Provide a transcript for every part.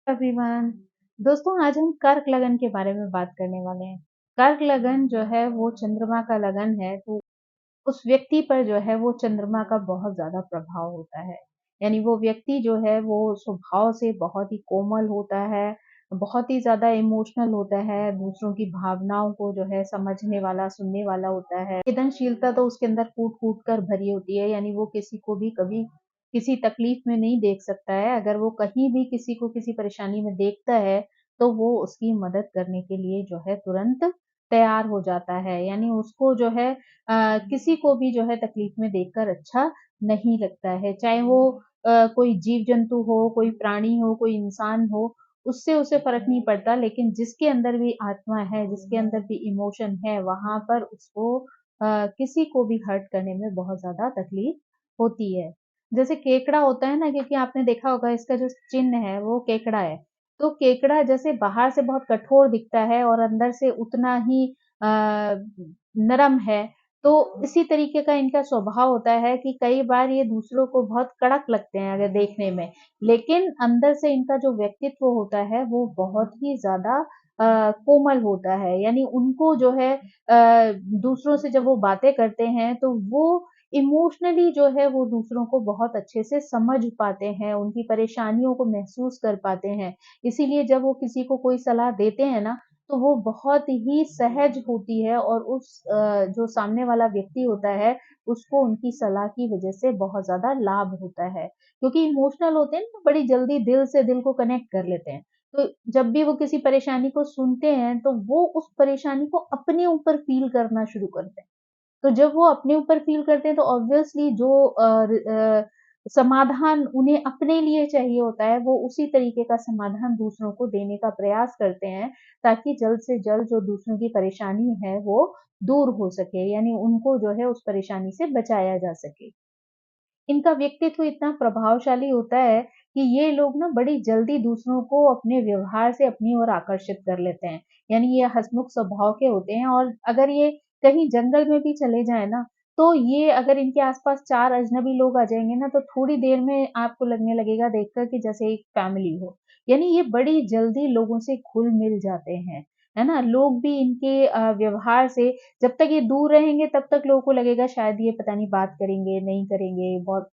Everyone. दोस्तों, आज हम कर्क लगन के बारे में बात करने वाले हैं। कर्क लगन जो है वो चंद्रमा का लगन है, तो उस व्यक्ति पर जो है वो चंद्रमा का बहुत ज़्यादा प्रभाव होता है। यानी वो व्यक्ति जो है वो स्वभाव से बहुत ही कोमल होता है, बहुत ही ज़्यादा इमोशनल होता है, दूसरों की भावनाओं को जो है समझने वाला, सुनने वाला होता है। संवेदनशीलता तो उसके अंदर कूट-कूट कर भरी होती है, यानी वो किसी को भी कभी किसी तकलीफ में नहीं देख सकता है। अगर वो कहीं भी किसी को किसी परेशानी में देखता है, तो वो उसकी मदद करने के लिए जो है तुरंत तैयार हो जाता है। यानी उसको जो है किसी को भी जो है तकलीफ में देखकर अच्छा नहीं लगता है। चाहे वो कोई जीव-जंतु हो, कोई प्राणी हो, कोई इंसान हो, उससे उसे फ़र्क नहीं पड़ता, लेकिन जिसके अंदर भी आत्मा है, जिसके अंदर भी इमोशन है, वहाँ पर उसको किसी को भी हर्ट करने में बहुत ज़्यादा तकलीफ होती है। जैसे केकड़ा होता है ना, क्योंकि आपने देखा होगा इसका जो चिन्ह है वो केकड़ा है। तो केकड़ा जैसे बाहर से बहुत कठोर दिखता है और अंदर से उतना ही नरम है, तो इसी तरीके का इनका स्वभाव होता है कि कई बार ये दूसरों को बहुत कड़क लगते हैं अगर देखने में, लेकिन अंदर से इनका जो व्यक्तित्व होता है वो बहुत ही ज़्यादा कोमल होता है। यानी उनको जो है दूसरों से जब वो बातें करते हैं तो वो इमोशनली जो है वो दूसरों को बहुत अच्छे से समझ पाते हैं, उनकी परेशानियों को महसूस कर पाते हैं। इसीलिए जब वो किसी को कोई सलाह देते हैं ना, तो वो बहुत ही सहज होती है और उस जो सामने वाला व्यक्ति होता है, उसको उनकी सलाह की वज़ह से बहुत ज़्यादा लाभ होता है। क्योंकि इमोशनल होते हैं ना, बड़ी जल्दी दिल से दिल को कनेक्ट कर लेते हैं। तो जब भी वो किसी परेशानी को सुनते हैं, तो वो उस परेशानी को अपने ऊपर फ़ील करना शुरू करते हैं। तो जब वो अपने ऊपर फ़ील करते हैं तो ऑब्वियसली जो समाधान उन्हें अपने लिए चाहिए होता है, वो उसी तरीके का समाधान दूसरों को देने का प्रयास करते हैं, ताकि जल्द से जल्द जो दूसरों की परेशानी है, वो दूर हो सके, यानी उनको जो है उस परेशानी से बचाया जा सके। इनका व्यक्तित्व इतना प्रभावशाली होता है कि ये लोग ना बड़ी जल्दी दूसरों को अपने व्यवहार से अपनी ओर आकर्षित कर लेते हैं। यानी ये हँसमुख स्वभाव के होते हैं और अगर ये कहीं जंगल में भी चले जाएँ ना, तो ये अगर इनके आस-पास 4 अजनबी लोग आ जाएँगे ना, तो थोड़ी देर में आपको लगने लगेगा देखकर कि जैसे एक फैमिली हो। यानी ये बड़ी जल्दी लोगों से घुल-मिल जाते हैं, है ना? लोग भी इनके व्यवहार से जब तक ये दूर रहेंगे तब तक लोगों को लगेगा शायद ये पता नहीं बात करेंगे, नहीं करेंगे, बहुत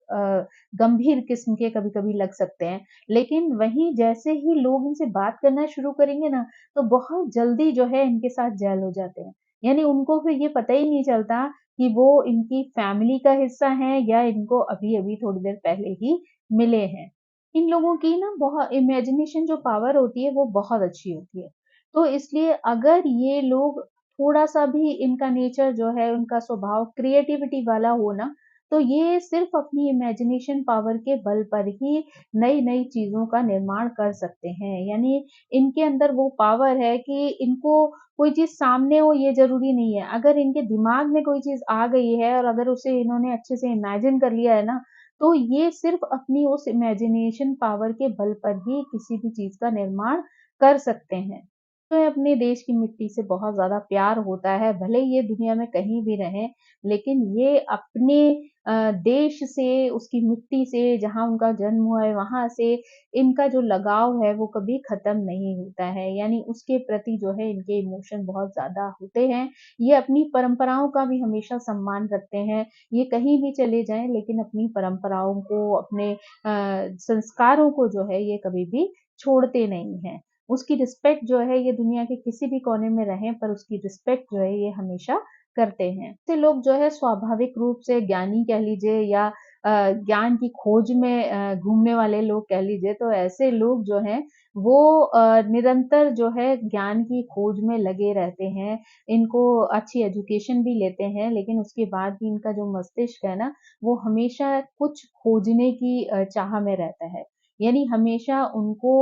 गंभीर किस्म के कभी-कभी लग सकते हैं। लेकिन वहीं जैसे ही लोग इनसे बात करना शुरू करेंगे ना, तो बहुत जल्दी जो है इनके साथ जेल हो जाते हैं। यानी उनको फिर ये पता ही नहीं चलता कि वो इनकी फैमिली का हिस्सा हैं या इनको अभी-अभी थोड़ी देर पहले ही मिले हैं। इन लोगों की ना बहुत इमेजिनेशन जो पावर होती है वो बहुत अच्छी होती है। तो इसलिए अगर ये लोग थोड़ा-सा भी इनका नेचर जो है, उनका स्वभाव क्रिएटिविटी वाला हो ना, तो ये सिर्फ़ अपनी इमेजिनेशन पावर के बल पर ही नई-नई चीज़ों का निर्माण कर सकते हैं। यानी इनके अंदर वो पावर है कि इनको कोई चीज़ सामने हो ये ज़रूरी नहीं है। अगर इनके दिमाग में कोई चीज़ आ गई है और अगर उसे इन्होंने अच्छे से इमेजिन कर लिया है ना, तो ये सिर्फ़ अपनी उस इमेजिनेशन पावर के बल पर ही किसी भी चीज़ का निर्माण कर सकते हैं। तो अपने देश की मिट्टी से बहुत ज़्यादा प्यार होता है, भले ही ये दुनिया में कहीं भी रहें, लेकिन ये अपने देश से, उसकी मिट्टी से, जहाँ उनका जन्म हुआ है, वहाँ से इनका जो लगाव है, वो कभी ख़त्म नहीं होता है। यानी उसके प्रति जो है इनके इमोशन बहुत ज़्यादा होते हैं। ये अपनी परंपराओं का भी हमेशा सम्मान रखते हैं। ये कहीं भी चले जाएँ, लेकिन अपनी परंपराओं को, अपने संस्कारों को जो है, ये कभी भी छोड़ते नहीं हैं। उसकी रिस्पेक्ट जो है ये दुनिया के किसी भी कोने में रहें पर उसकी रिस्पेक्ट जो है ये हमेशा करते हैं। ऐसे लोग जो है स्वाभाविक रूप से ज्ञानी कह लीजिए या ज्ञान की खोज में घूमने वाले लोग कह लीजिए, तो ऐसे लोग जो हैं वो निरंतर जो है ज्ञान की खोज में लगे रहते हैं। इनको अच्छी एजुकेशन भी लेते हैं, लेकिन उसके बाद भी इनका जो मस्तिष्क है ना, वो हमेशा कुछ खोजने की चाह में रहता है। यानी हमेशा उनको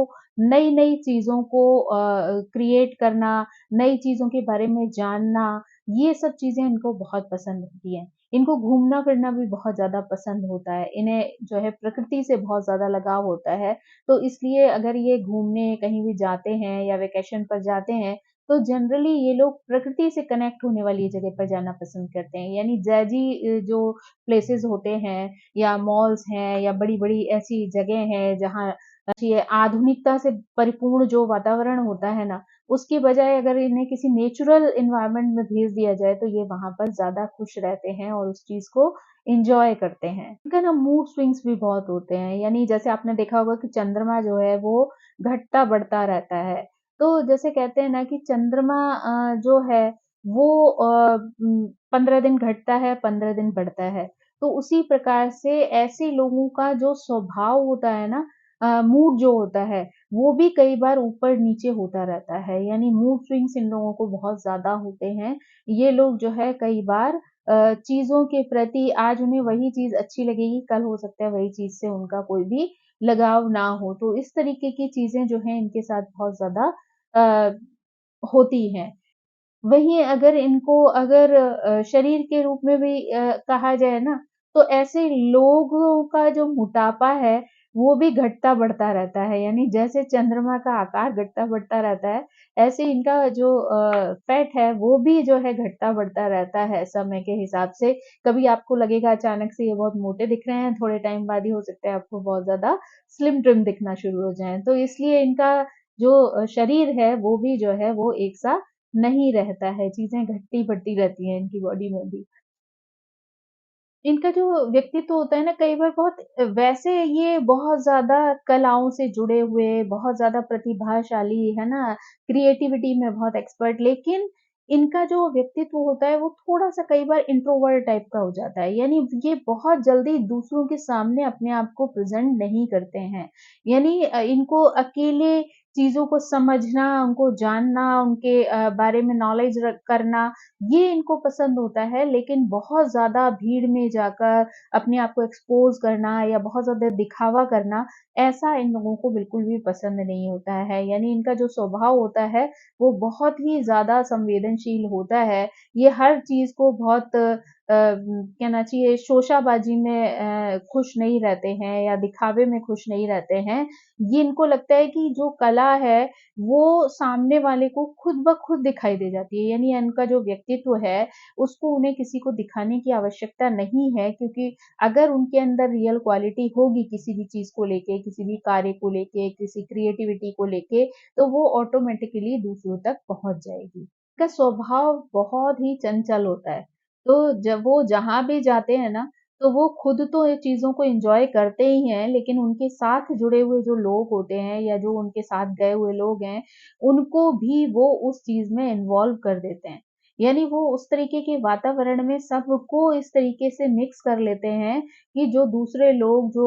नई-नई चीज़ों को क्रिएट करना, नई चीज़ों के बारे में जानना, ये सब चीज़ें इनको बहुत पसंद होती हैं। इनको घूमना-फिरना भी बहुत ज़्यादा पसंद होता है। इन्हें जो है प्रकृति से बहुत ज़्यादा लगाव होता है, तो इसलिए अगर ये घूमने कहीं भी जाते हैं या वेकेशन पर जाते हैं, तो जनरली ये लोग प्रकृति से कनेक्ट होने वाली जगह पर जाना पसंद करते हैं। यानी ज़ैज़ी जो प्लेसेस होते हैं या मॉल्स हैं या बड़ी-बड़ी ऐसी जगह हैं जहाँ ये आधुनिकता से परिपूर्ण जो वातावरण होता है ना, उसकी बजाय अगर इन्हें किसी नेचुरल एनवायरनमेंट में भेज दिया जाए, तो ये वहाँ पर ज़्यादा खुश रहते हैं और उस चीज़ को एन्जॉय करते हैं। इनका ना मूड स्विंग्स भी बहुत होते हैं, यानी जैसे आपने देखा होगा कि चंद्रमा जो है वो घटता-बढ़ता रहता है। तो जैसे कहते हैं ना कि चंद्रमा जो है वो 15 दिन घटता है, 15 दिन बढ़ता है। तो उसी प्रकार से ऐसे लोगों का जो स्वभाव होता है ना, मूड जो होता है, वो भी कई बार ऊपर-नीचे होता रहता है, यानी मूड स्विंग्स इन लोगों को बहुत ज़्यादा होते हैं। ये लोग जो है कई बार चीज़ों के प्रति आज उन्हें वही चीज़ अच्छी लगेगी, कल हो सकता है वही चीज़ से उनका कोई भी लगाव ना हो। तो इस तरीके की चीज़ें जो हैं इनके साथ बहुत ज़्यादा अ, होती हैं। वहीं अगर इनको अगर शरीर के रूप में भी कहा जाए ना, तो ऐसे लोगों का जो मोटापा है, वो भी घटता-बढ़ता रहता है। यानी जैसे चंद्रमा का आकार घटता-बढ़ता रहता है, ऐसे इनका जो फैट है, वो भी जो है घटता-बढ़ता रहता है समय के हिसाब से। कभी आपको लगेगा अचानक से ये बहुत मोटे दिख रहे हैं, थोड़े टाइम बाद ही हो सकता है आपको बहुत ज़्यादा स्लिम ट्रिम दिखना शुरू हो जाएँ। तो इसलिए इनका जो शरीर है, वो भी जो है वो एक-सा नहीं रहता है, चीज़ें घटती-बढ़ती रहती हैं इनकी बॉडी में भी। इनका जो व्यक्तित्व होता है ना कई बार बहुत वैसे ये बहुत ज़्यादा कलाओं से जुड़े हुए, बहुत ज़्यादा प्रतिभाशाली, है ना? क्रिएटिविटी में बहुत एक्सपर्ट लेकिन इनका जो व्यक्तित्व होता है वो थोड़ा-सा कई बार इंट्रोवर्ट टाइप का हो जाता है। यानी ये बहुत जल्दी दूसरों के सामने अपने आप को प्रेज़ेंट नहीं करते हैं। यानी इनको अकेले चीज़ों को समझना, उनको जानना, उनके बारे में नॉलेज करना ये इनको पसंद होता है, लेकिन बहुत ज़्यादा भीड़ में जाकर अपने आप को एक्सपोज़ करना या बहुत ज़्यादा दिखावा करना, ऐसा इन लोगों को बिल्कुल भी पसंद नहीं होता है। यानी इनका जो स्वभाव होता है, वो बहुत ही ज़्यादा संवेदनशील होता है। ये हर चीज़ को बहुत कहना चाहिए शोशाबाजी में खुश नहीं रहते हैं या दिखावे में खुश नहीं रहते हैं। ये इनको लगता है कि जो कला है, वो सामने वाले को खुद ब खुद दिखाई दे जाती है। यानी इनका जो व्यक्तित्व है, उसको उन्हें किसी को दिखाने की आवश्यकता नहीं है क्योंकि अगर उनके अंदर रियल क्वालिटी होगी किसी भी चीज़ को लेके, किसी भी कार्य को लेके, किसी क्रिएटिविटी को लेके, तो वो ऑटोमैटिकली दूसरों तक पहुँच जाएगी। का स्वभाव बहुत ही चंचल होता है। तो जब वो जहाँ भी जाते हैं ना, तो वो खुद तो ये चीज़ों को एन्जॉय करते ही हैं, लेकिन उनके साथ जुड़े हुए जो लोग होते हैं या जो उनके साथ गए हुए लोग हैं, उनको भी वो उस चीज़ में इन्वॉल्व कर देते हैं। यानी वो उस तरीके के वातावरण में सबको इस तरीके से मिक्स कर लेते हैं कि जो दूसरे लोग जो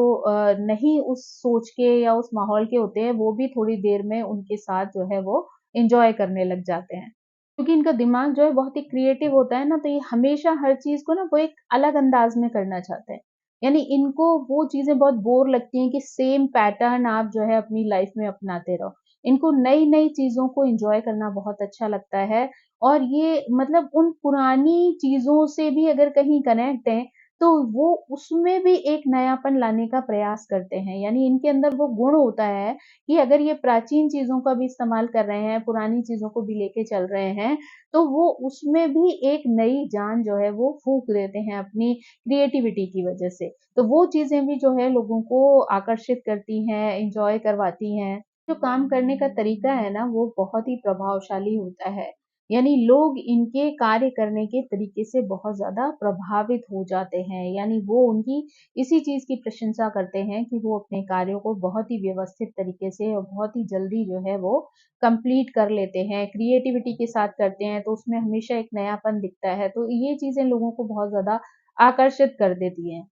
नहीं उस सोच के या उस माहौल के होते हैं, वो भी थोड़ी देर में उनके साथ जो है वो एन्जॉय करने लग जाते हैं। क्योंकि इनका दिमाग जो है बहुत ही क्रिएटिव होता है ना, तो ये हमेशा हर चीज़ को ना वो एक अलग अंदाज़ में करना चाहते हैं। यानी इनको वो चीज़ें बहुत बोर लगती हैं कि सेम पैटर्न आप जो है अपनी लाइफ़ में अपनाते रहो। इनको नई-नई चीज़ों को एन्जॉय करना बहुत अच्छा लगता है और ये मतलब उन पुरानी चीज़ों से भी अगर कहीं कनेक्ट हैं, तो वो उसमें भी एक नयापन लाने का प्रयास करते हैं। यानी इनके अंदर वो गुण होता है कि अगर ये प्राचीन चीज़ों का भी इस्तेमाल कर रहे हैं, पुरानी चीज़ों को भी लेके चल रहे हैं, तो वो उसमें भी एक नई जान जो है वो फूँक देते हैं अपनी क्रिएटिविटी की वज़ह से। तो वो चीज़ें भी जो है लोगों को आकर्षित करती हैं, एन्जॉय करवाती हैं। जो काम करने का तरीका है ना, वो बहुत ही प्रभावशाली होता है। यानी लोग इनके कार्य करने के तरीके से बहुत ज़्यादा प्रभावित हो जाते हैं। यानी वो उनकी इसी चीज़ की प्रशंसा करते हैं कि वो अपने कार्यों को बहुत ही व्यवस्थित तरीके से और बहुत ही जल्दी जो है वो कंप्लीट कर लेते हैं। क्रिएटिविटी के साथ करते हैं तो उसमें हमेशा एक नयापन दिखता है। तो ये चीज़ें लोगों को बहुत ज़्यादा आकर्षित कर देती हैं।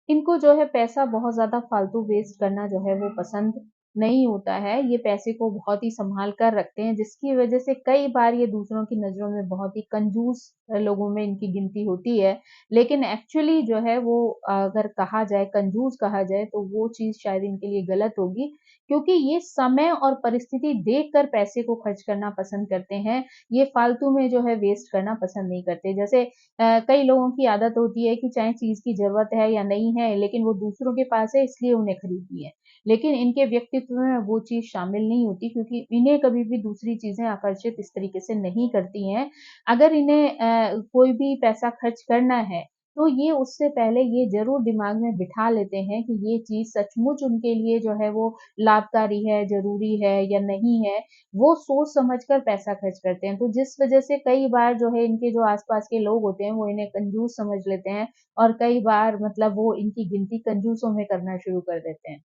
इनको जो है पैसा बहुत ज़्यादा फ़ालतू वेस्ट करना जो है वो पसंद नहीं होता है। ये पैसे को बहुत ही सँभाल कर रखते हैं जिसकी वज़ह से कई बार ये दूसरों की नज़रों में बहुत ही कंजूस लोगों में इनकी गिनती होती है। लेकिन एक्चुअली जो है वो अगर कहा जाए कंजूस कहा जाए तो वो चीज़ शायद इनके लिए गलत होगी क्योंकि ये समय और परिस्थिति देखकर पैसे को खर्च करना पसंद करते हैं। ये फ़ालतू में जो है वेस्ट करना पसंद नहीं करते। जैसे कई लोगों की आदत होती है कि चाहे चीज़ की ज़रूरत है या नहीं है, लेकिन वो दूसरों के पास है इसलिए उन्हें खरीदनी है। लेकिन इनके व्यक्तित्व में वो चीज़ शामिल नहीं होती क्योंकि इन्हें कभी भी दूसरी चीज़ें आकर्षित इस तरीके से नहीं करती हैं। अगर इन्हें कोई भी पैसा खर्च करना है, तो ये उससे पहले ये ज़रूर दिमाग में बिठा लेते हैं कि ये चीज़ सचमुच उनके लिए जो है वो लाभकारी है, ज़रूरी है या नहीं है, वो सोच समझ कर पैसा खर्च करते हैं। तो जिस वज़ह से कई बार जो है इनके जो आस-पास के लोग होते हैं, वो इन्हें कंजूस समझ लेते हैं और कई बार मतलब वो इनकी गिनती कंजूसों में करना शुरू कर देते हैं।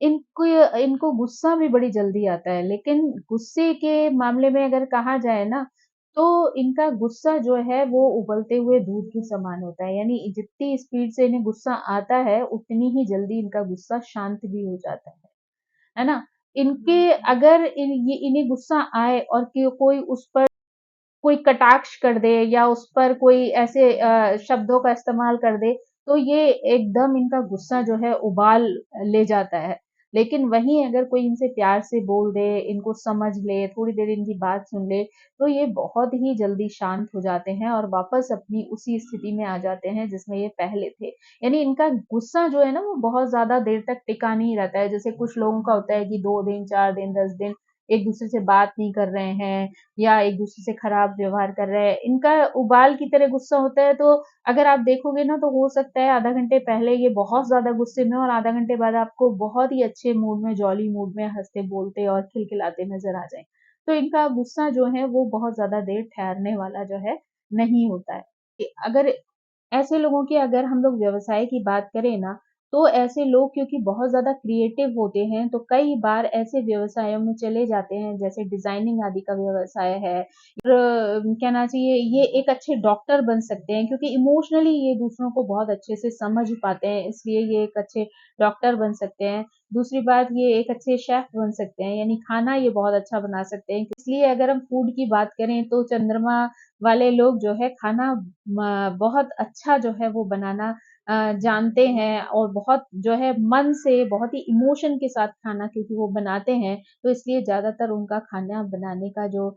इनको इनको गुस्सा भी बड़ी जल्दी आता है, लेकिन गुस्से के मामले में अगर कहा जाए ना, तो इनका गुस्सा जो है वो उबलते हुए दूध के समान होता है। यानी जितनी स्पीड से इन्हें गुस्सा आता है, उतनी ही जल्दी इनका गुस्सा शांत भी हो जाता है ना? इनके अगर इन्हें गुस्सा आए और कोई उस पर कोई कटाक्ष कर दे या उस पर कोई ऐसे शब्दों का इस्तेमाल कर दे, तो ये एकदम इनका गुस्सा जो है उबाल ले जाता है। लेकिन वहीं अगर कोई इनसे प्यार से बोल दे, इनको समझ ले, थोड़ी देर इनकी बात सुन ले, तो ये बहुत ही जल्दी शांत हो जाते हैं और वापस अपनी उसी स्थिति में आ जाते हैं जिसमें ये पहले थे। यानी इनका गुस्सा जो है ना वो बहुत ज़्यादा देर तक टिका नहीं रहता है। जैसे कुछ लोगों का होता है कि 2 दिन, 4 दिन, 10 दिन एक-दूसरे से बात नहीं कर रहे हैं या एक-दूसरे से खराब व्यवहार कर रहे हैं। इनका उबाल की तरह गुस्सा होता है, तो अगर आप देखोगे ना तो हो सकता है आधा घंटे पहले ये बहुत ज़्यादा गुस्से में और आधा घंटे बाद आपको बहुत ही अच्छे मूड में, जॉली मूड में हँसते-बोलते और खिलखिलाते नज़र आ जाएँ। तो इनका गुस्सा जो है वो बहुत ज़्यादा देर ठहरने वाला जो है नहीं होता है। अगर ऐसे लोगों की अगर हम लोग व्यवसाय की बात करें ना, तो ऐसे लोग क्योंकि बहुत ज़्यादा क्रिएटिव होते हैं, तो कई बार ऐसे व्यवसायों में चले जाते हैं, जैसे डिज़ाइनिंग आदि का व्यवसाय है और कहना चाहिए ये एक अच्छे डॉक्टर बन सकते हैं क्योंकि इमोशनली ये दूसरों को बहुत अच्छे से समझ पाते हैं, इसलिए ये एक अच्छे डॉक्टर बन सकते हैं। दूसरी बात ये एक अच्छे शेफ़ बन सकते हैं, यानी खाना ये बहुत अच्छा बना सकते हैं। इसलिए अगर हम फूड की बात करें तो चंद्रमा वाले लोग जो है खाना बहुत अच्छा जो है वो बनाना जानते हैं और बहुत जो है मन से बहुत ही इमोशन के साथ खाना क्योंकि वो बनाते हैं, तो इसलिए ज़्यादातर उनका खाना बनाने का जो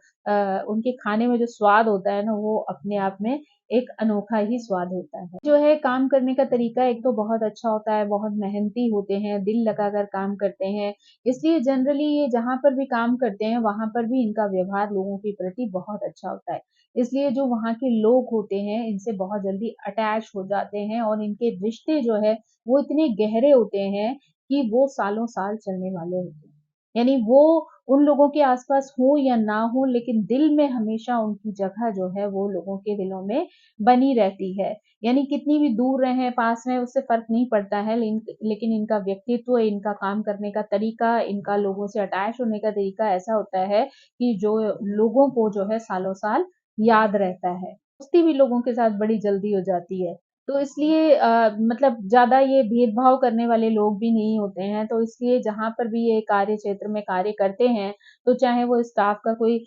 उनके खाने में जो स्वाद होता है ना, वो अपने आप में एक अनोखा ही स्वाद होता है। जो है काम करने का तरीका एक तो बहुत अच्छा होता है, बहुत मेहनती होते हैं, दिल लगाकर काम करते हैं, इसलिए जनरली ये जहाँ पर भी काम करते हैं, वहाँ पर भी इनका व्यवहार लोगों के प्रति बहुत अच्छा होता है। इसलिए जो वहाँ के लोग होते हैं, इनसे बहुत जल्दी अटैच हो जाते हैं और इनके रिश्ते जो है, वो इतने गहरे होते हैं कि वो सालों-साल चलने वाले होते हैं। यानी वो उन लोगों के आस-पास हो या ना हो, लेकिन दिल में हमेशा उनकी जगह जो है, वो लोगों के दिलों में बनी रहती है। यानी कितनी भी दूर रहें, पास रहें, उससे फ़र्क नहीं पड़ता है, लेकिन इनका व्यक्तित्व, इनका काम करने का तरीका, इनका लोगों से अटैच होने का तरीका ऐसा होता है कि जो लोगों को जो है सालों-साल याद रहता है। दोस्ती भी लोगों के साथ बड़ी जल्दी हो जाती है। तो इसलिए मतलब ज़्यादा ये भेदभाव करने वाले लोग भी नहीं होते हैं, तो इसलिए जहाँ पर भी ये कार्य क्षेत्र में कार्य करते हैं, तो चाहे वो स्टाफ का कोई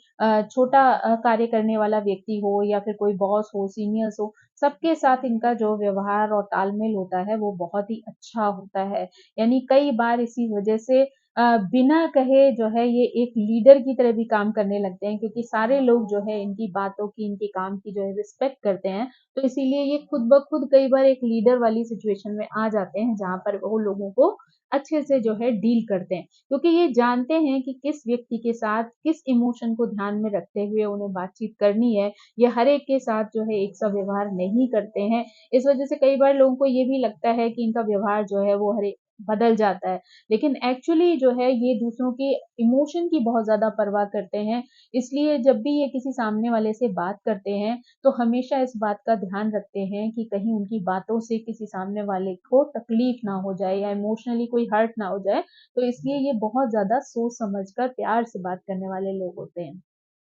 छोटा कार्य करने वाला व्यक्ति हो या फिर कोई बॉस हो, सीनियर्स हो, सबके साथ इनका जो व्यवहार और तालमेल होता है, वो बहुत ही अच्छा होता है। यानी कई बार इसी वजह से बिना कहे जो है ये एक लीडर की तरह भी काम करने लगते हैं क्योंकि सारे लोग जो है इनकी बातों की, इनके काम की जो है रिस्पेक्ट करते हैं, तो इसीलिए ये खुद ब खुद कई बार एक लीडर वाली सिचुएशन में आ जाते हैं, जहाँ पर वो लोगों को अच्छे से जो है डील करते हैं। क्योंकि ये जानते हैं कि किस व्यक्ति के साथ किस इमोशन को ध्यान में रखते हुए उन्हें बातचीत करनी है। ये हर एक के साथ जो है एक सा व्यवहार नहीं करते हैं। इस वजह से कई बार लोगों को ये भी लगता है कि इनका व्यवहार जो है वो हर एक बदल जाता है। लेकिन एक्चुअली जो है ये दूसरों के इमोशन की बहुत ज़्यादा परवाह करते हैं। इसलिए जब भी ये किसी सामने वाले से बात करते हैं, तो हमेशा इस बात का ध्यान रखते हैं कि कहीं उनकी बातों से किसी सामने वाले को तकलीफ ना हो जाए या इमोशनली कोई हर्ट ना हो जाए। तो इसलिए ये बहुत ज़्यादा सोच समझ कर प्यार से बात करने वाले लोग होते हैं।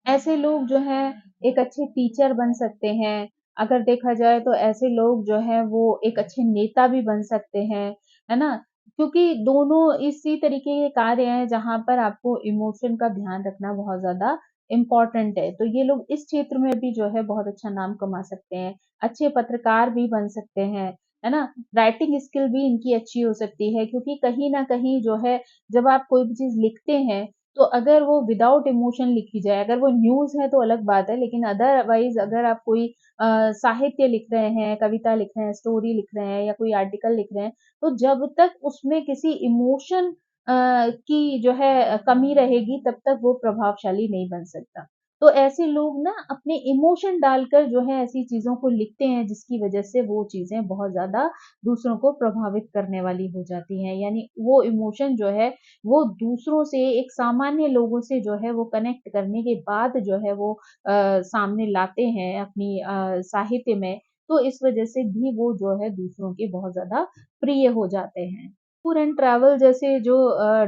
ऐसे लोग जो हैं एक अच्छे टीचर बन सकते हैं। अगर देखा जाए तो ऐसे लोग जो हैं वो एक अच्छे नेता भी बन सकते हैं, है ना? क्योंकि दोनों इसी तरीके के कार्य हैं जहाँ पर आपको इमोशन का ध्यान रखना बहुत ज़्यादा इम्पोर्टेंट है। तो ये लोग इस क्षेत्र में भी जो है बहुत अच्छा नाम कमा सकते हैं। अच्छे पत्रकार भी बन सकते हैं, है ना? राइटिंग स्किल भी इनकी अच्छी हो सकती है क्योंकि कहीं न कहीं जो है जब आप कोई भी चीज़ लिखते हैं तो अगर वो विदाउट इमोशन लिखी जाए, अगर वो न्यूज़ है तो अलग बात है, लेकिन अदरवाइज़ अगर आप कोई साहित्य लिख रहे हैं, कविता लिख रहे हैं, स्टोरी लिख रहे हैं या कोई आर्टिकल लिख रहे हैं, तो जब तक उसमें किसी इमोशन की जो है कमी रहेगी, तब तक वो प्रभावशाली नहीं बन सकता। तो ऐसे लोग ना अपने इमोशन डालकर जो है ऐसी चीज़ों को लिखते हैं जिसकी वज़ह से वो चीज़ें बहुत ज़्यादा दूसरों को प्रभावित करने वाली हो जाती हैं। यानी वो इमोशन जो है वो दूसरों से एक सामान्य लोगों से जो है वो कनेक्ट करने के बाद जो है वो सामने लाते हैं अपनी साहित्य में। तो इस वज़ह से भी वो जो है दूसरों के बहुत ज़्यादा प्रिय हो जाते हैं। टूर एंड ट्रैवल जैसे जो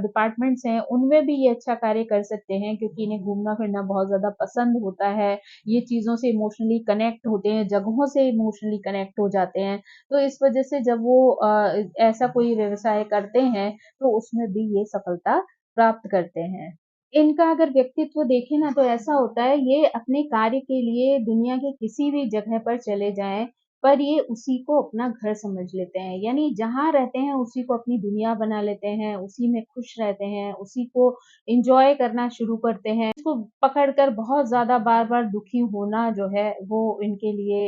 डिपार्टमेंट्स हैं, उनमें भी ये अच्छा कार्य कर सकते हैं क्योंकि इन्हें घूमना-फिरना बहुत ज़्यादा पसंद होता है। ये चीज़ों से इमोशनली कनेक्ट होते हैं, जगहों से इमोशनली कनेक्ट हो जाते हैं। तो इस वजह से जब वो ऐसा कोई व्यवसाय करते हैं, तो उसमें भी ये सफलता प्राप्त करते हैं। इनका अगर व्यक्तित्व देखें ना तो ऐसा होता है ये अपने कार्य के लिए दुनिया के किसी भी जगह पर चले जाएँ, पर ये उसी को अपना घर समझ लेते हैं। यानी जहाँ रहते हैं उसी को अपनी दुनिया बना लेते हैं, उसी में खुश रहते हैं, उसी को एन्जॉय करना शुरू करते हैं। इसको पकड़ कर बहुत ज़्यादा बार-बार दुखी होना जो है वो इनके लिए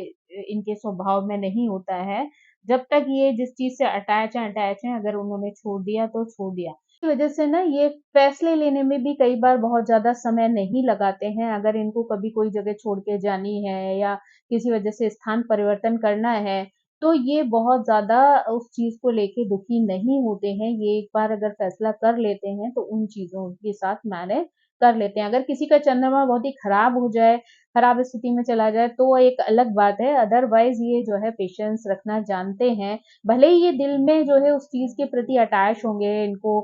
इनके स्वभाव में नहीं होता है। जब तक ये जिस चीज़ से अटैच हैं, अगर उन्होंने छोड़ दिया तो छोड़ दिया। की वजह से ना ये फैसले लेने में भी कई बार बहुत ज़्यादा समय नहीं लगाते हैं। अगर इनको कभी कोई जगह छोड़ के जानी है या किसी वजह से स्थान परिवर्तन करना है, तो ये बहुत ज़्यादा उस चीज़ को लेके दुखी नहीं होते हैं। ये एक बार अगर फैसला कर लेते हैं, तो उन चीज़ों के साथ मैनेज कर लेते हैं। अगर किसी का चंद्रमा बहुत ही खराब हो जाए, खराब स्थिति में चला जाए, तो एक अलग बात है। अदरवाइज़ ये जो है पेशेंस रखना जानते हैं। भले ही ये दिल में जो है उस चीज़ के प्रति अटैच होंगे, इनको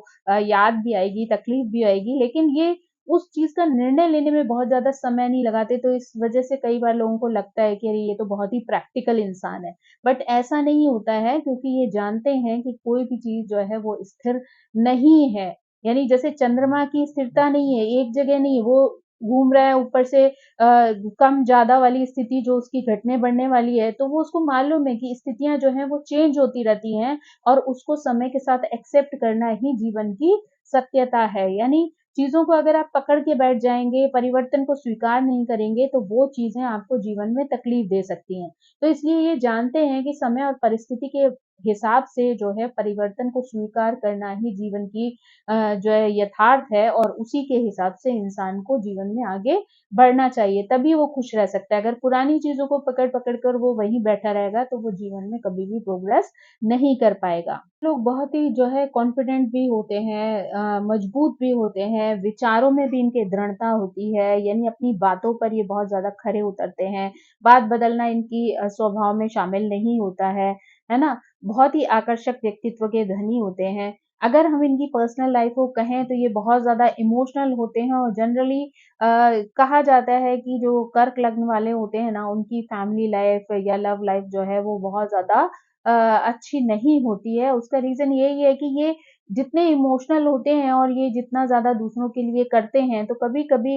याद भी आएगी, तकलीफ भी आएगी, लेकिन ये उस चीज़ का निर्णय लेने में बहुत ज़्यादा समय नहीं लगाते, तो इस वजह से कई बार लोगों को लगता है कि अरे ये तो बहुत ही प्रैक्टिकल इंसान है। बट ऐसा नहीं होता है क्योंकि ये जानते हैं कि कोई भी चीज़ जो है वो स्थिर नहीं है। यानी जैसे चंद्रमा की स्थिरता नहीं है, एक जगह नहीं है, वो घूम रहा है ऊपर से कम-ज़्यादा वाली स्थिति जो उसकी घटने-बढ़ने वाली है, तो वो उसको मालूम है कि स्थितियाँ जो हैं वो चेंज होती रहती हैं और उसको समय के साथ एक्सेप्ट करना ही जीवन की सत्यता है। यानी चीज़ों को अगर आप पकड़ के बैठ जाएँगे, परिवर्तन को स्वीकार नहीं करेंगे, तो वो चीज़ें आपको जीवन में तकलीफ दे सकती हैं। तो इसलिए ये जानते हैं कि समय और परिस्थिति के हिसाब से जो है परिवर्तन को स्वीकार करना ही जीवन की जो है यथार्थ है और उसी के हिसाब से इंसान को जीवन में आगे बढ़ना चाहिए, तभी वो खुश रह सकता है। अगर पुरानी चीज़ों को पकड़-पकड़ कर वो वहीं बैठा रहेगा, तो वो जीवन में कभी भी प्रोग्रेस नहीं कर पाएगा। लोग बहुत ही जो है कॉन्फिडेंट भी होते हैं मजबूत भी होते हैं, विचारों में भी इनकी दृढ़ता होती है, यानी अपनी बातों पर ये बहुत ज़्यादा खरे उतरते हैं। बात बदलना इनकी स्वभाव में शामिल नहीं होता है ना? बहुत ही आकर्षक व्यक्तित्व के धनी होते हैं। अगर हम इनकी पर्सनल लाइफ़ को कहें तो ये बहुत ज़्यादा इमोशनल होते हैं और जनरली कहा जाता है कि जो कर्क लग्न वाले होते हैं ना, उनकी फैमिली लाइफ़ या लव लाइफ़ जो है वो बहुत ज़्यादा अ, अच्छी नहीं होती है। उसका रीज़न यही है कि ये जितने इमोशनल होते हैं और ये जितना ज़्यादा दूसरों के लिए करते हैं, तो कभी-कभी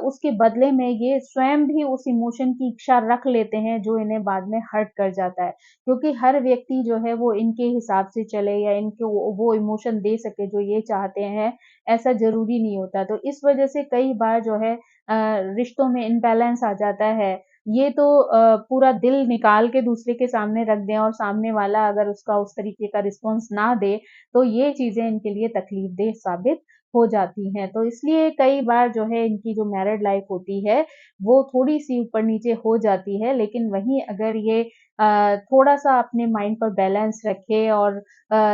उसके बदले में ये स्वयं भी उस इमोशन की इच्छा रख लेते हैं, जो इन्हें बाद में हर्ट कर जाता है। क्योंकि हर व्यक्ति जो है वो इनके हिसाब से चले या इनको वो इमोशन दे सके जो ये चाहते हैं, ऐसा ज़रूरी नहीं होता। तो इस वज़ह से कई बार जो है रिश्तों में इम्बैलेंस आ जाता है। ये तो पूरा दिल निकाल के दूसरे के सामने रख दें और सामने वाला अगर उसका उस तरीके का रिस्पॉन्स ना दे, तो ये चीज़ें इनके लिए तकलीफ़देह साबित हो जाती हैं। तो इसलिए कई बार जो है इनकी जो मैरिड लाइफ़ होती है, वो थोड़ी-सी ऊपर-नीचे हो जाती है, लेकिन वहीं अगर ये थोड़ा-सा अपने माइंड पर बैलेंस रखें और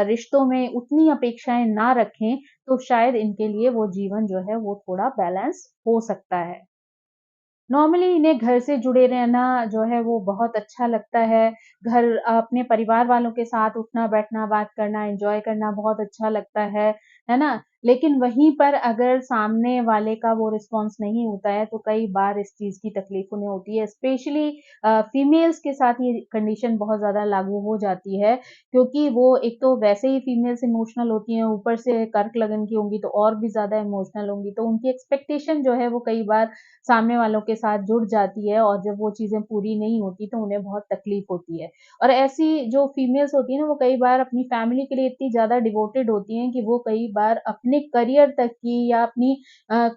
रिश्तों में उतनी अपेक्षाएँ ना रखें, तो शायद इनके लिए वो जीवन जो है वो थोड़ा बैलेंस हो सकता है। नॉर्मली इन्हें घर से जुड़े रहना जो है वो बहुत अच्छा लगता है। घर अपने परिवार वालों के साथ उठना-बैठना, बात करना, एन्जॉय करना बहुत अच्छा लगता है ना? लेकिन वहीं पर अगर सामने वाले का वो रिस्पॉन्स नहीं होता है, तो कई बार इस चीज़ की तकलीफ़ उन्हें होती है। स्पेशली फीमेल्स के साथ ये कंडीशन बहुत ज़्यादा लागू हो जाती है, क्योंकि वो एक तो वैसे ही फीमेल्स इमोशनल होती हैं, ऊपर से कर्क लगन की होंगी तो और भी ज़्यादा इमोशनल होंगी। तो उनकी एक्सपेक्टेशन जो है वो कई बार सामने वालों के साथ जुड़ जाती है और जब वो चीज़ें पूरी नहीं होती तो उन्हें बहुत तकलीफ़ होती है। और ऐसी जो फीमेल्स होती हैं ना वो कई बार अपनी फैमिली के लिए इतनी ज़्यादा डिवोटेड होती हैं कि वो कई बार अपने करियर तक की या अपनी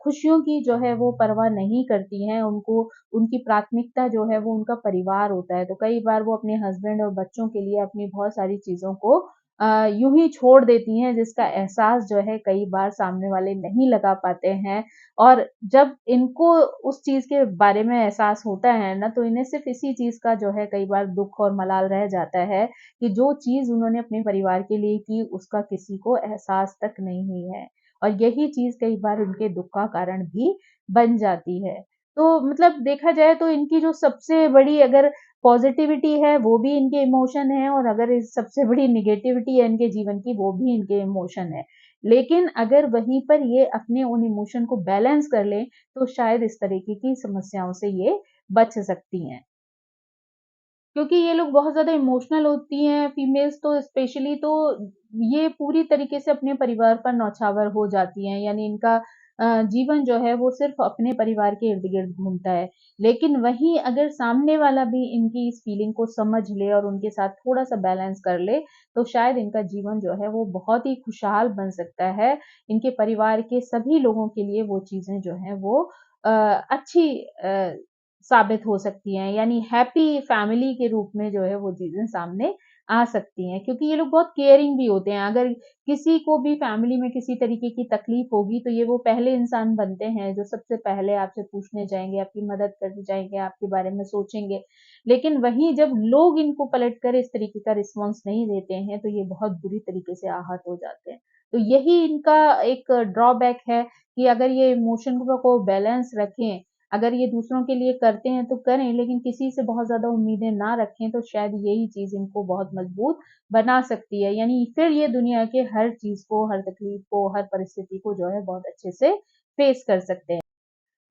खुशियों की जो है वो परवाह नहीं करती हैं। उनको उनकी प्राथमिकता जो है वो उनका परिवार होता है। तो कई बार वो अपने हस्बैंड और बच्चों के लिए अपनी बहुत सारी चीज़ों को यूं ही छोड़ देती हैं, जिसका एहसास जो है कई बार सामने वाले नहीं लगा पाते हैं। और जब इनको उस चीज के बारे में एहसास होता है ना, तो इन्हें सिर्फ इसी चीज का जो है कई बार दुख और मलाल रह जाता है कि जो चीज उन्होंने अपने परिवार के लिए की, उसका किसी को एहसास तक नहीं हुई है। और यही चीज कई बार उनके दुख का कारण भी बन जाती है। तो मतलब देखा जाए तो इनकी जो सबसे बड़ी अगर पॉजिटिविटी है, वो भी इनके इमोशन है, और अगर इस सबसे बड़ी निगेटिविटी है इनके जीवन की, वो भी इनके इमोशन है। लेकिन अगर वहीं पर ये अपने उन इमोशन को बैलेंस कर लें, तो शायद इस तरीके की समस्याओं से ये बच सकती हैं। क्योंकि ये लोग बहुत ज़्यादा इमोशनल होती हैं, फीमेल्स तो स्पेशली, तो ये पूरी तरीके से अपने परिवार पर नौछावर हो जाती हैं, यानी इनका जीवन जो है वो सिर्फ़ अपने परिवार के इर्द-गिर्द घूमता है। लेकिन वहीं अगर सामने वाला भी इनकी इस फीलिंग को समझ ले और उनके साथ थोड़ा-सा बैलेंस कर ले, तो शायद इनका जीवन जो है वो बहुत ही खुशहाल बन सकता है। इनके परिवार के सभी लोगों के लिए वो चीज़ें जो हैं वो अच्छी साबित हो सकती हैं, यानी हैप्पी फैमिली के रूप में जो है वो चीज़ें सामने आ सकती हैं, क्योंकि ये लोग बहुत केयरिंग भी होते हैं। अगर किसी को भी फैमिली में किसी तरीके की तकलीफ होगी, तो ये वो पहले इंसान बनते हैं जो सबसे पहले आपसे पूछने जाएँगे, आपकी मदद करने जाएँगे, आपके बारे में सोचेंगे। लेकिन वहीं जब लोग इनको पलटकर इस तरीके का रिस्पॉन्स नहीं देते हैं, तो ये बहुत बुरी तरीके से आहत हो जाते हैं। तो यही इनका एक ड्रॉबैक है कि अगर ये इमोशन को बैलेंस रखें, अगर ये दूसरों के लिए करते हैं तो करें, लेकिन किसी से बहुत ज़्यादा उम्मीदें ना रखें, तो शायद यही चीज़ इनको बहुत मजबूत बना सकती है। यानी फिर ये दुनिया के हर चीज़ को, हर तकलीफ को, हर परिस्थिति को जो है बहुत अच्छे से फेस कर सकते हैं।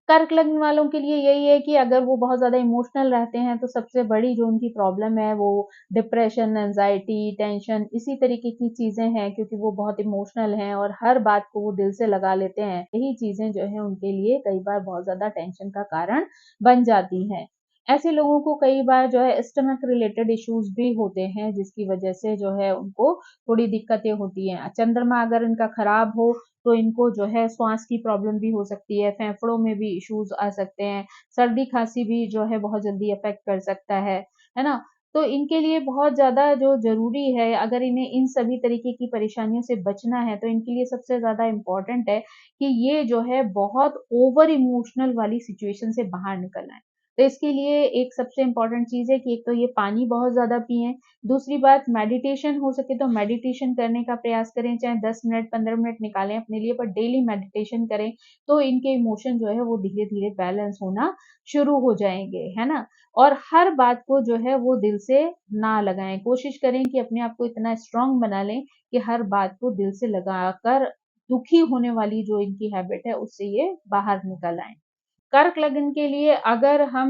कर्क लग्न वालों के लिए यही है कि अगर वो बहुत ज़्यादा इमोशनल रहते हैं, तो सबसे बड़ी जो उनकी प्रॉब्लम है वो डिप्रेशन, एंग्ज़ायटी, टेंशन, इसी तरीके की चीज़ें हैं, क्योंकि वो बहुत इमोशनल हैं और हर बात को वो दिल से लगा लेते हैं। यही चीज़ें जो हैं उनके लिए कई बार बहुत ज़्यादा टेंशन का कारण बन जाती हैं। ऐसे लोगों को कई बार जो है स्टमक रिलेटेड इश्यूज़ भी होते हैं, जिसकी वजह से जो है उनको थोड़ी दिक्कतें होती हैं। चंद्रमा अगर इनका खराब हो, तो इनको जो है श्वास की प्रॉब्लम भी हो सकती है, फेफड़ों में भी इश्यूज़ आ सकते हैं, सर्दी-खाँसी भी जो है बहुत जल्दी अफ़ेक्ट कर सकता है ना? तो इनके लिए बहुत ज़्यादा जो ज़रूरी है, अगर इन्हें इन सभी तरीके की परेशानियों से बचना है, तो इनके लिए सबसे ज़्यादा इम्पोर्टेंट है कि ये जो है बहुत ओवर इमोशनल वाली सिचुएशन से बाहर निकल आएँ। तो इसके लिए एक सबसे इम्पोर्टेंट चीज़ है कि एक तो ये पानी बहुत ज़्यादा पिएँ, दूसरी बात मेडिटेशन हो सके तो मेडिटेशन करने का प्रयास करें, चाहे 10 मिनट 15 मिनट निकालें अपने लिए, पर डेली मेडिटेशन करें, तो इनके इमोशन जो है वो धीरे-धीरे बैलेंस होना शुरू हो जाएँगे, है ना? और हर बात को जो है वो दिल से ना लगाएँ, कोशिश करें कि अपने आप को इतना स्ट्रॉन्ग बना लें कि हर बात को दिल से लगाकर दुखी होने वाली जो इनकी हैबिट है उससे ये बाहर निकल आएँ। कर्क लग्न के लिए अगर हम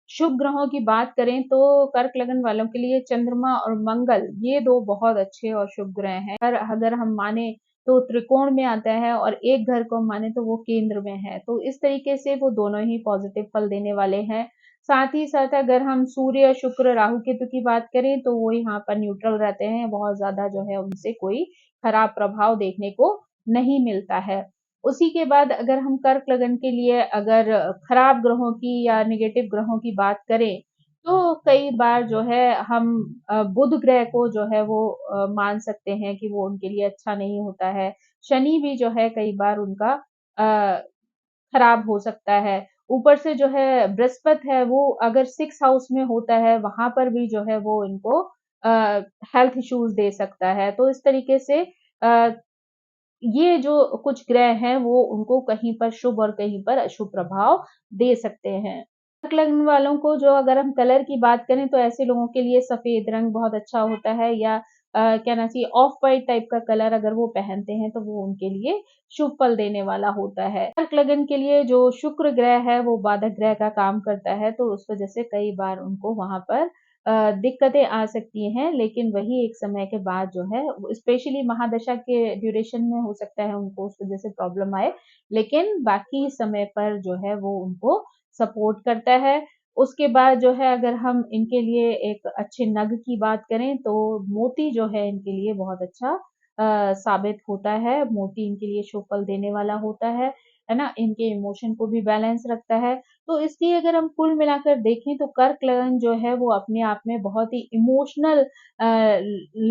शुभ ग्रहों की बात करें तो कर्क लग्न वालों के लिए चंद्रमा और मंगल ये 2 बहुत अच्छे और शुभ ग्रह हैं। और अगर हम माने तो त्रिकोण में आता है, और एक घर को माने तो वो केंद्र में है। तो इस तरीके से वो दोनों ही पॉजिटिव फल देने वाले हैं। साथ ही साथ अगर हम सूर्य, शुक्र, राहु, केतु की बात करें तो वो यहाँ पर न्यूट्रल रहते हैं। बहुत ज़्यादा जो है उनसे कोई खराब प्रभाव देखने को नहीं मिलता है। उसी के बाद अगर हम कर्क लगन के लिए अगर खराब ग्रहों की या नेगेटिव ग्रहों की बात करें, तो कई बार जो है हम बुध ग्रह को जो है वो मान सकते हैं कि वो उनके लिए अच्छा नहीं होता है। शनि भी जो है कई बार उनका अ, खराब हो सकता है। ऊपर से जो है बृहस्पति है वो अगर 6th हाउस में होता है, वहाँ पर भी जो है वो इनको अ, हेल्थ इश्यूज़ दे सकता है। तो इस तरीके से अ, ये जो कुछ ग्रह हैं वो उनको कहीं पर शुभ और कहीं पर अशुभ प्रभाव दे सकते हैं। कर्क लग्न वालों को जो अगर हम कलर की बात करें तो ऐसे लोगों के लिए सफ़ेद रंग बहुत अच्छा होता है, या कहना चाहिए ऑफ व्हाइट टाइप का कलर अगर वो पहनते हैं तो वो उनके लिए शुभ फल देने वाला होता है। कर्क लग्न के लिए जो शुक्र ग्रह है वो बाधक ग्रह का काम करता है, तो उस वजह से कई बार उनको वहाँ पर दिक्कतें आ सकती हैं, लेकिन वही एक समय के बाद जो है स्पेशली महादशा के ड्यूरेशन में हो सकता है उनको उस वजह से प्रॉब्लम आए, लेकिन बाकी समय पर जो है वो उनको सपोर्ट करता है। उसके बाद जो है अगर हम इनके लिए एक अच्छे नग की बात करें तो मोती जो है इनके लिए बहुत अच्छा साबित होता है। मोती इनके लिए शुभ फल देने वाला होता है ना? इनके इमोशन को भी बैलेंस रखता है। तो इसलिए अगर हम कुल मिलाकर देखें तो कर्क लगन जो है वो अपने आप में बहुत ही इमोशनल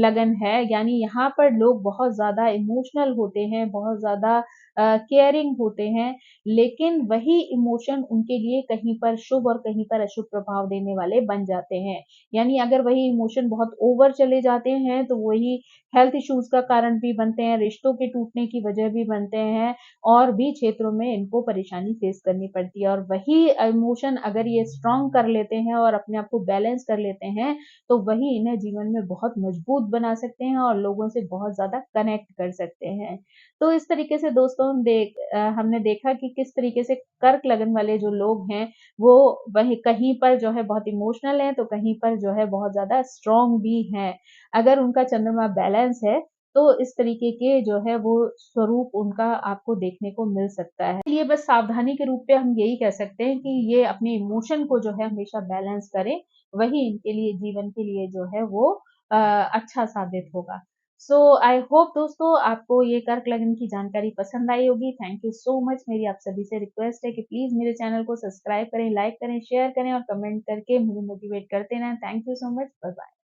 लगन है, यानी यहाँ पर लोग बहुत ज़्यादा इमोशनल होते हैं, बहुत ज़्यादा केयरिंग होते हैं, लेकिन वही इमोशन उनके लिए कहीं पर शुभ और कहीं पर अशुभ प्रभाव देने वाले बन जाते हैं। यानी अगर वही इमोशन बहुत ओवर चले जाते हैं, तो वही हेल्थ इश्यूज़ का कारण भी बनते हैं, रिश्तों के टूटने की वजह भी बनते हैं और भी क्षेत्रों में इनको परेशानी फेस करनी पड़ती है। और वही इमोशन अगर ये स्ट्रॉन्ग कर लेते हैं और अपने आप को बैलेंस कर लेते हैं, तो वही इन्हें जीवन में बहुत मजबूत बना सकते हैं और लोगों से बहुत ज़्यादा कनेक्ट कर सकते हैं। तो इस तरीके से दोस्तों हमने देखा कि किस तरीके से कर्क लगन वाले जो लोग हैं, वो वही कहीं पर जो है बहुत इमोशनल हैं, तो कहीं पर जो है बहुत ज़्यादा स्ट्रॉन्ग भी हैं। अगर उनका चंद्रमा बैलेंस है, तो इस तरीके के जो है वो स्वरूप उनका आपको देखने को मिल सकता है। इसलिए बस सावधानी के रूप पे हम यही कह सकते हैं कि ये अपने इमोशन को जो है हमेशा बैलेंस करें, वही इनके लिए जीवन के लिए जो है वो अच्छा साबित होगा। सो आई होप दोस्तों आपको ये कर्क लगन की जानकारी पसंद आई होगी। Thank you so much. मेरी आप सभी से रिक्वेस्ट है कि प्लीज़ मेरे चैनल को सब्सक्राइब करें, लाइक करें, शेयर करें और कमेंट करके मुझे मोटिवेट करते रहें। Thank you so much. Bye bye.